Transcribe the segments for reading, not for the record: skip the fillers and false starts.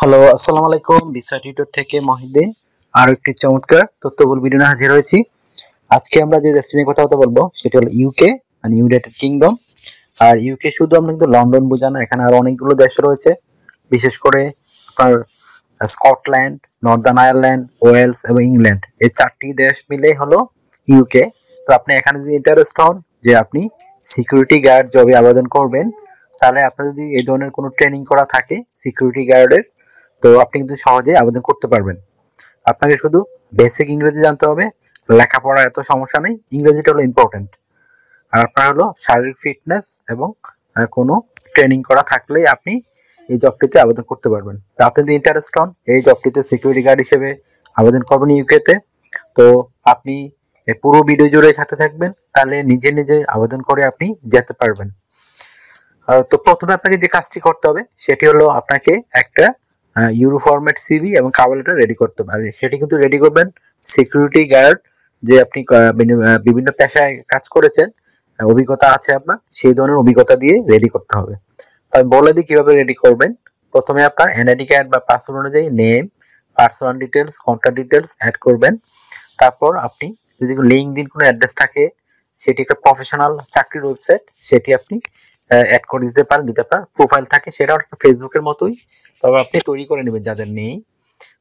Hello, আসসালামু আলাইকুম। বিসা tutor থেকে মহিউদ্দিন আরো একটি চমৎকার তথ্যবহুল ভিডিও নিয়ে হাজির হয়েছি। আজকে আমরা যে দেশ নিয়ে কথা বলবো সেটা হলো ইউকে, মানে ইউনাইটেড কিংডম। আর ইউকে শুধু আমরা কিন্তু লন্ডন বোঝা না, এখানে আরো অনেকগুলো দেশ রয়েছে। বিশেষ করে আপনার স্কটল্যান্ড, নর্দার্ন আয়ারল্যান্ড, ওয়েলস এবং ইংল্যান্ড, এই চারটি দেশ মিলে হলো ইউকে। তো আপনি এখানে যদি ইন্টারেস্ট হন যে আপনি সিকিউরিটি গার্ড জবে আবেদন করবেন, তাহলে আপনার যদি এই ধরনের কোনো ট্রেনিং করা থাকে সিকিউরিটি গার্ডের, তো আপনি কিন্তু সহজে আবেদন করতে পারবেন। আপনাকে শুধু বেসিক ইংরেজি জানতে হবে, লেখাপড়া এত সমস্যা নেই, ইংরেজিটা হলো ইম্পর্টেন্ট। আর আপনার হলো শারীরিক ফিটনেস এবং কোনো ট্রেনিং করা থাকলেই আপনি এই জবটিতে আবেদন করতে পারবেন। তো আপনি যদি ইন্টারেস্ট হন এই জবটিতে সিকিউরিটি গার্ড হিসেবে আবেদন করবেন ইউকেতে, তো আপনি পুরো ভিডিও জুড়ে সাথে থাকবেন, তাহলে নিজে নিজে আবেদন করে আপনি যেতে পারবেন। তো প্রথমে আপনাকে যে কাজটি করতে হবে সেটি হলো আপনাকে একটা ইউরো ফরম্যাট সিভি এবং কভার লেটার রেডি করতে হবে। আর সেটি কিন্তু রেডি করবেন সিকিউরিটি গার্ড, যে আপনি বিভিন্ন পেশায় কাজ করেছেন, অভিজ্ঞতা আছে আপনার, সেই ধরনের অভিজ্ঞতা দিয়ে রেডি করতে হবে। তো আমি বলে দিই কিভাবে রেডি করবেন। প্রথমে আপনার এনআইডি কার্ড বা পাসপোর্ট অনুযায়ী name, personal details, contact details add করবেন। তারপর আপনি যদি লিঙ্কডইন কোনো অ্যাড্রেস থাকে, সেটি একটা প্রফেশনাল চাকরির ওয়েবসাইট, সেটি আপনি অ্যাড করে দিতে পারেন। যদি আপনার প্রোফাইল থাকে, সেটাও একটা ফেসবুকের মতোই, তবে আপনি তৈরি করে নেবেন যাদের নেই।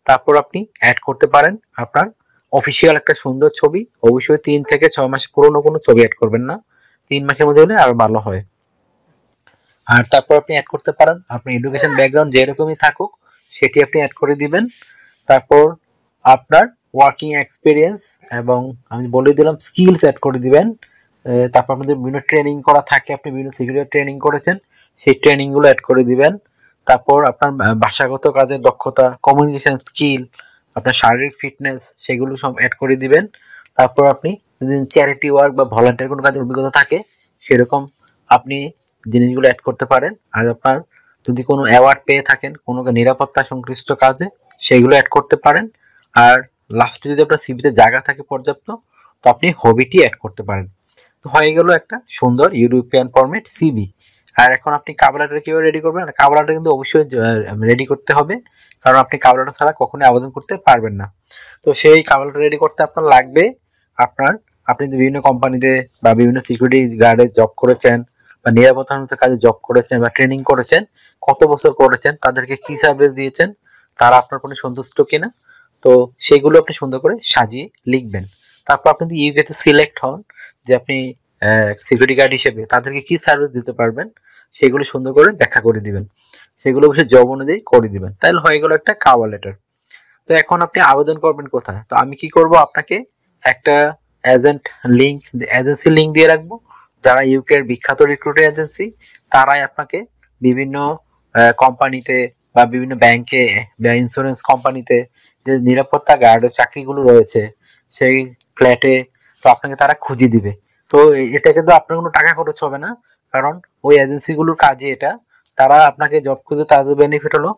তারপর আপনি অ্যাড করতে পারেন আপনার অফিসিয়াল একটা সুন্দর ছবি। অবশ্যই 3 থেকে 6 মাস পুরনো কোনো ছবি অ্যাড করবেন না, 3 মাসের মধ্যে হলে আরো ভালো হয়। আর তারপর আপনি অ্যাড করতে পারেন আপনার এডুকেশন ব্যাকগ্রাউন্ড যেরকমই থাকুক, সেটি আপনি অ্যাড করে দিবেন। তারপর আপনার ওয়ার্কিং এক্সপিরিয়েন্স এবং আমি বলে দিলাম স্কিলস অ্যাড করে দিবেন। তারপর আপনাদের বিভিন্ন ট্রেনিং করা থাকে, আপনি বিভিন্ন সিকিউরিটি ট্রেনিং করেছেন, সেই ট্রেনিংগুলো অ্যাড করে দিবেন। তারপর আপনার ভাষাগত কাজের দক্ষতা, কমিউনিকেশন স্কিল, আপনার শারীরিক ফিটনেস, সেগুলো সব অ্যাড করে দিবেন। তারপর আপনি যদি চ্যারিটি ওয়ার্ক বা ভলান্টিয়ার কোনো কাজের অভিজ্ঞতা থাকে, সেরকম আপনি জিনিসগুলো অ্যাড করতে পারেন। আর আপনার যদি কোনো অ্যাওয়ার্ড পেয়ে থাকেন কোনো নিরাপত্তা সংশ্লিষ্ট কাজে, সেগুলো অ্যাড করতে পারেন। আর লাস্টে যদি আপনার সিভিতে জায়গা থাকে পর্যাপ্ত, তো আপনি হবিটি অ্যাড করতে পারেন। তো হয়ে গেল একটা সুন্দর ইউরোপিয়ান ফরম্যাট সিভি। আর এখন আপনি কভার লেটার কিভাবে রেডি করবেন? কভার লেটার কিন্তু অবশ্যই রেডি করতে হবে, কারণ আপনি কভার লেটার ছাড়া কখনোই আবেদন করতে পারবেন না। তো সেই কভার লেটার রেডি করতে আপনার লাগবে আপনি যে বিভিন্ন কোম্পানিতে বা বিভিন্ন সিকিউরিটি গার্ডে জব করেছেন বা নিরাপত্তা কাজে জব করেছেন বা ট্রেনিং করেছেন, কত বছর করেছেন, তাদেরকে কি সার্ভিস দিয়েছেন, তারা আপনার প্রতি সন্তুষ্ট কিনা, তো সেগুলো আপনি সুন্দর করে সাজিয়ে লিখবেন। তারপর আপনি যদি ইউকেতে সিলেক্ট হন যে আপনি সিকিউরিটি গার্ড হিসেবে তাদেরকে কি সার্ভিস দিতে পারবেন, সেগুলো সুন্দর করে ব্যাখ্যা করে দিবেন। সেগুলো অবশ্যই জব অনুযায়ী করে দিবেন। তাহলে হয়ে গেল একটা কভার লেটার। তো এখন আপনি আবেদন করবেন কোথায়? তো আমি কি করব, আপনাকে একটা এজেন্সি লিঙ্ক দিয়ে রাখবো। যারা ইউকের বিখ্যাত রিক্রুটিং এজেন্সি, তারাই আপনাকে বিভিন্ন কোম্পানিতে বা বিভিন্ন ব্যাংকে বা ইন্স্যুরেন্স কোম্পানিতে যে নিরাপত্তা গার্ডের চাকরিগুলো রয়েছে, সেই ফ্ল্যাটে তো আপনাকে তারা খুঁজে দিবে। তো এটা কিন্তু আপনার কোনো টাকা খরচ হবে না, কারণ ওই এজেন্সিগুলোর কাজে এটা। তারা আপনাকে জব খুঁজে, তাদের বেনিফিট হলো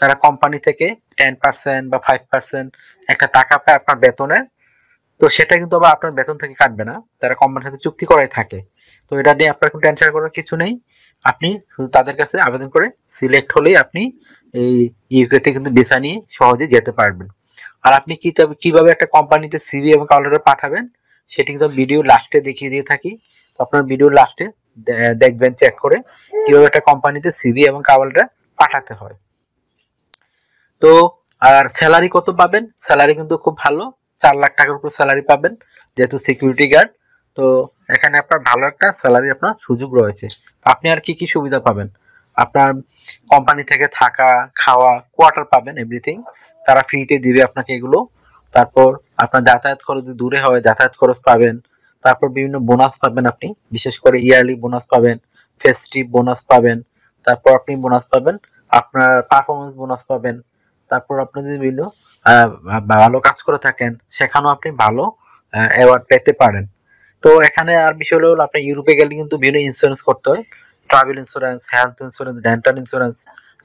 তারা কোম্পানি থেকে 10% বা 5% একটা টাকা পায় আপনার বেতনের। তো সেটা কিন্তু আবার আপনার বেতন থেকে কাটবে না, তারা কোম্পানির সাথে চুক্তি করাই থাকে। তো এটা নিয়ে আপনার কোনো টেনশন করার কিছু নেই। আপনি শুধু তাদের কাছে আবেদন করে সিলেক্ট হলেই আপনি এই ইউকেতে কিন্তু ভিসা নিয়ে সহজে যেতে পারবেন। আর আপনি কিভাবে একটা কোম্পানিতে সিভি এবং কভার লেটার পাঠাবেন, সেটি কিন্তু ভিডিও লাস্টে দেখিয়ে দিয়ে থাকি। তো আপনার ভিডিও লাস্টে দেখবেন চেক করে কিভাবে একটা কোম্পানিতে সিভি এবং কভার লেটার পাঠাতে হয়। তো আর স্যালারি কত পাবেন? স্যালারি কিন্তু খুব ভালো, 4 লাখ টাকার উপর স্যালারি পাবেন যেহেতু সিকিউরিটি গার্ড। তো এখানে আপনার ভালো একটা স্যালারি আপনার সুযোগ রয়েছে। আপনি আর কি কি সুবিধা পাবেন? আপনার কোম্পানি থেকে থাকা, খাওয়া, কোয়ার্টার পাবেন, এভরিথিং তারা ফ্রিতে দিবে আপনাকে এগুলো। তারপর আপনার যাতায়াত খরচ যদি দূরে হয়, যাতায়াত খরচ পাবেন। তারপর বিভিন্ন বোনাস পাবেন আপনি, বিশেষ করে ইয়ারলি বোনাস পাবেন, ফেস্টিভ বোনাস পাবেন। তারপর আপনি বোনাস পাবেন, আপনার পারফরমেন্স বোনাস পাবেন। তারপর আপনি যদি বিভিন্ন ভালো কাজ করে থাকেন, সেখানেও আপনি ভালো অ্যাওয়ার্ড পেতে পারেন। তো এখানে আর বিষয় হলো আপনি ইউরোপে গেলে কিন্তু বিভিন্ন ইন্স্যুরেন্স করতে হয়, travel insurance, health insurance, dental insurance.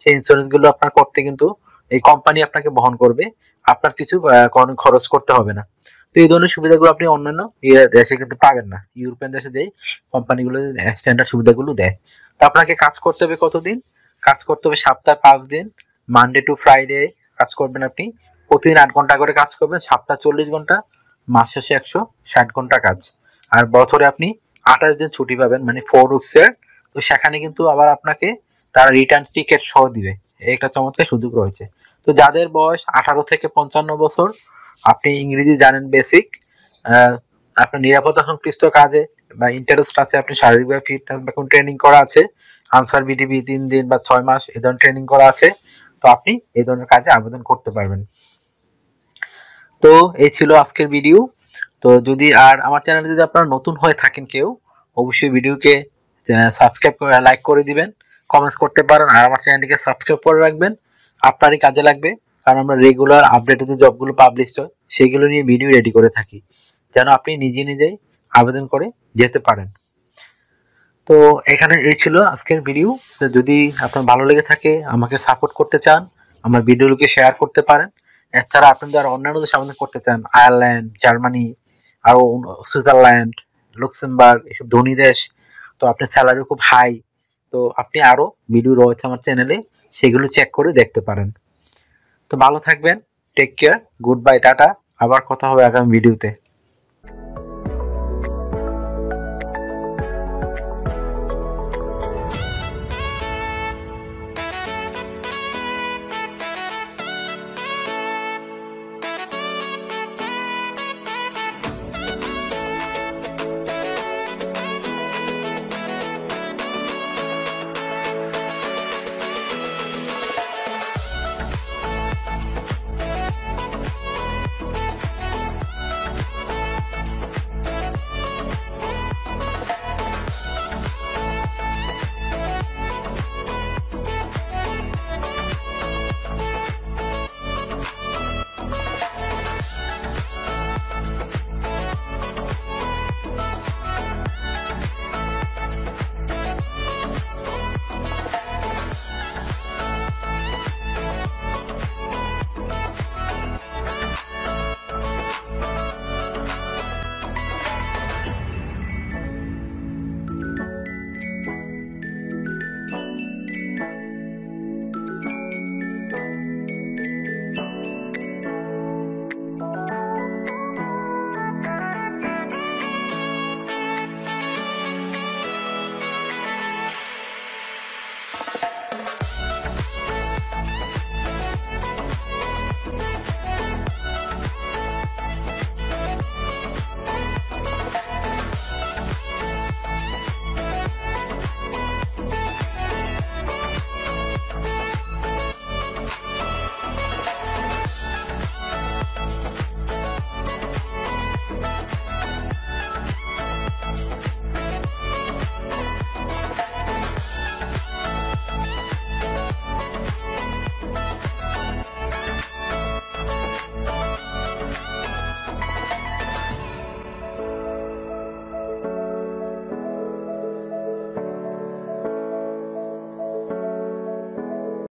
সেই ইন্স্যুরেন্স গুলো আপনার করতে কিন্তু এই কোম্পানি আপনাকে বহন করবে, আপনার কিছু খরচ করতে হবে না। তো এই ধরনের সুবিধাগুলো আপনি অন্যান্য দেশে কিন্তু পাবেন না। ইউরোপিয়ান দেশে যেই কোম্পানিগুলো স্ট্যান্ডার্ড সুবিধাগুলো দেয়। তো আপনাকে কাজ করতে হবে কতদিন? কাজ করতে হবে সপ্তাহে 5 দিন। মানডে টু ফ্রাইডে কাজ করবেন আপনি, প্রতিদিন 8 ঘন্টা করে কাজ করবেন, সপ্তাহে 40 ঘন্টা, মাস শেষে 160 ঘন্টা কাজ। আর বছরে আপনি 28 দিন ছুটি পাবেন, মানে 4 উইকসের। তো সেখানে কিন্তু আবার আপনাকে তারা রিটার্ন টিকিট সহ দিবে, একটা চমৎকার সুযোগ রয়েছে। তো যাদের বয়স 18 থেকে 55 বছর, আপনি ইংরেজি জানেন বেসিক, আপনার নিরাপত্তা সংশ্লিষ্ট কাজে বা ইন্টারেস্ট আছে, আপনি শারীরিকভাবে ফিটনেস বা কোন ট্রেনিং করা আছে, আনসার বিডিবি 3 দিন বা 6 মাস এই ধরনের ট্রেনিং করা আছে, তো আপনি এই ধরনের কাজে আবেদন করতে পারবেন। তো এই ছিল আজকের ভিডিও। তো যদি আর আমার চ্যানেলে যদি আপনারা নতুন হয়ে থাকেন কেউ, অবশ্যই ভিডিওকে সাবস্ক্রাইব করে লাইক করে দিবেন, কমেন্টস করতে পারেন, আর আমার চ্যানেলটিকে সাবস্ক্রাইব করে রাখবেন। আপনারই কাজে লাগবে, কারণ আমরা রেগুলার আপডেটেড যে জবগুলো পাবলিশ হয় সেগুলো নিয়ে ভিডিও রেডি করে থাকি, যেন আপনি নিজে নিজেই আবেদন করে যেতে পারেন। তো এখানে এই ছিল আজকের ভিডিও। তো যদি আপনার ভালো লেগে থাকে, আমাকে সাপোর্ট করতে চান, আমার ভিডিওগুলোকে শেয়ার করতে পারেন। এছাড়া আপনি যারা অন্যান্য দেশে আবেদন করতে চান, আয়ারল্যান্ড, জার্মানি, আরও সুইজারল্যান্ড, লুক্সেমবার্গ, এসব ধনী দেশ, তো আপনার স্যালারি খুব হাই, তো আপনি আরও ভিডিও রয়েছে আমার চ্যানেলে, সেগুলো চেক করে দেখতে পারেন। তো ভালো থাকবেন, take care, good bye, tata. আবার কথা হবে আগামী ভিডিওতে।